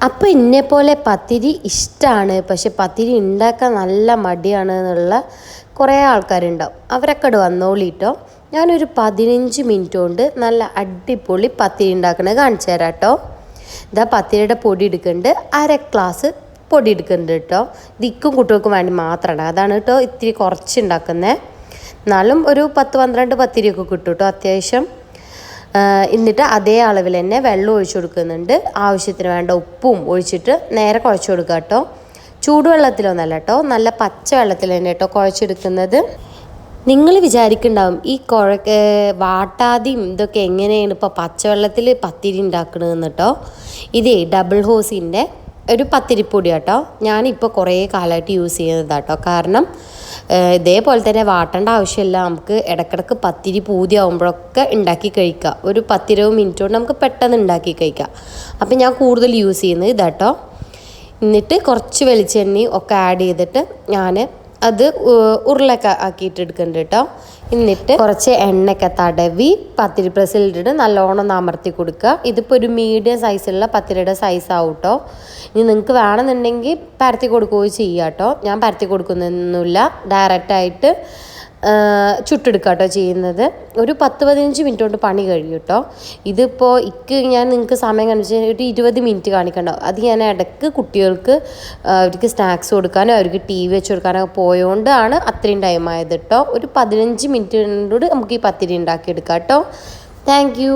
അപ്പോൾ ഇന്നെപ്പോലെ പത്തിരി ഇഷ്ടമാണ്, പക്ഷെ പത്തിരി ഉണ്ടാക്കാൻ നല്ല മടിയാണ് എന്നുള്ള കുറേ ആൾക്കാരുണ്ടാവും. അവരൊക്കെ ഇവിടെ വന്നോളിട്ടോ. ഞാനൊരു 15 മിനിറ്റ് കൊണ്ട് നല്ല അടിപൊളി പത്തിരി ഉണ്ടാക്കുന്നത് കാണിച്ചു തരാം കേട്ടോ. ഇതാ പത്തിരിയുടെ പൊടി എടുക്കുന്നുണ്ട്, 1/2 ഗ്ലാസ് പൊടി എടുക്കുന്നുണ്ട് കേട്ടോ. ദിക്കും കുട്ടികൾക്കും വേണ്ടി മാത്രമാണ്, അതാണ് കേട്ടോ ഇത്തിരി കുറച്ച് ഉണ്ടാക്കുന്നത്. എന്നാലും ഒരു 10-12 പത്തിരിയൊക്കെ കിട്ടും കേട്ടോ അത്യാവശ്യം. എന്നിട്ട് അതേ അളവിൽ തന്നെ വെള്ളം ഒഴിച്ചു കൊടുക്കുന്നുണ്ട്. ആവശ്യത്തിന് വേണ്ട ഉപ്പും ഒഴിച്ചിട്ട് നേരെ കുഴച്ച് കൊടുക്കുക കേട്ടോ. ചൂടുവെള്ളത്തിലൊന്നല്ല കേട്ടോ, നല്ല പച്ച വെള്ളത്തിൽ തന്നെ കേട്ടോ കുഴച്ചെടുക്കുന്നത്. നിങ്ങൾ വിചാരിക്കുന്നുണ്ടാവും ഈ വാട്ടാതെയും ഇതൊക്കെ എങ്ങനെയാണ് ഇപ്പോൾ പച്ചവെള്ളത്തിൽ പത്തിരി ഉണ്ടാക്കണമെന്ന് കേട്ടോ. ഇതേ ഡബിൾ ഹോസിൻ്റെ ഒരു പത്തിരിപ്പൊടി കേട്ടോ. ഞാനിപ്പോൾ കുറേ കാലമായിട്ട് യൂസ് ചെയ്യുന്നതാട്ടോ. കാരണം ഇതേപോലെ തന്നെ വാട്ടേണ്ട ആവശ്യമില്ല, നമുക്ക് ഇടയ്ക്കിടയ്ക്ക് പത്തിരി പൂതി ആകുമ്പോഴൊക്കെ ഉണ്ടാക്കി കഴിക്കാം. ഒരു 10-20 മിനിറ്റ് കൊണ്ട് നമുക്ക് പെട്ടെന്ന് ഉണ്ടാക്കി കഴിക്കാം. അപ്പം ഞാൻ കൂടുതൽ യൂസ് ചെയ്യുന്നത് ഇതാട്ടോ. എന്നിട്ട് കുറച്ച് വെളിച്ചെണ്ണയും ഒക്കെ ആഡ് ചെയ്തിട്ട് ഞാൻ അത് ഉരുളൊക്കെ ആക്കിയിട്ട് എടുക്കുന്നുണ്ട് കേട്ടോ. എന്നിട്ട് കുറച്ച് എണ്ണയൊക്കെ തടവി പത്തിരി പ്രസ്സിലിട്ടിട്ട് നല്ലോണം അമർത്തി കൊടുക്കുക. ഇതിപ്പോൾ ഒരു മീഡിയം സൈസുള്ള പത്തിരിയുടെ സൈസാവും കേട്ടോ. ഇനി നിങ്ങൾക്ക് വേണമെന്നുണ്ടെങ്കിൽ പരത്തി കൊടുക്കുകയോ ചെയ്യുക കേട്ടോ. ഞാൻ പരത്തി കൊടുക്കുന്നൊന്നുമില്ല, ഡയറക്റ്റായിട്ട് ചുട്ടെടുക്കുക കേട്ടോ ചെയ്യുന്നത്. ഒരു 10-15 മിനിറ്റ് കൊണ്ട് പണി കഴിയും കേട്ടോ. ഇതിപ്പോൾ ഞാൻ നിങ്ങൾക്ക് സമയം കാണിച്ച് ഒരു 20 മിനിറ്റ് കാണിക്കണ്ടാവും. അത് ഞാൻ ഇടയ്ക്ക് കുട്ടികൾക്ക് അവർക്ക് സ്നാക്സ് കൊടുക്കാനോ അവർക്ക് TV വെച്ച് കൊടുക്കാനോ പോയതുകൊണ്ടാണ് അത്രയും ടൈം ആയത് കേട്ടോ. ഒരു 15 മിനിറ്റ് കൊണ്ട് നമുക്ക് ഈ പത്തിരി ഉണ്ടാക്കിയെടുക്കാം കേട്ടോ. Thank you.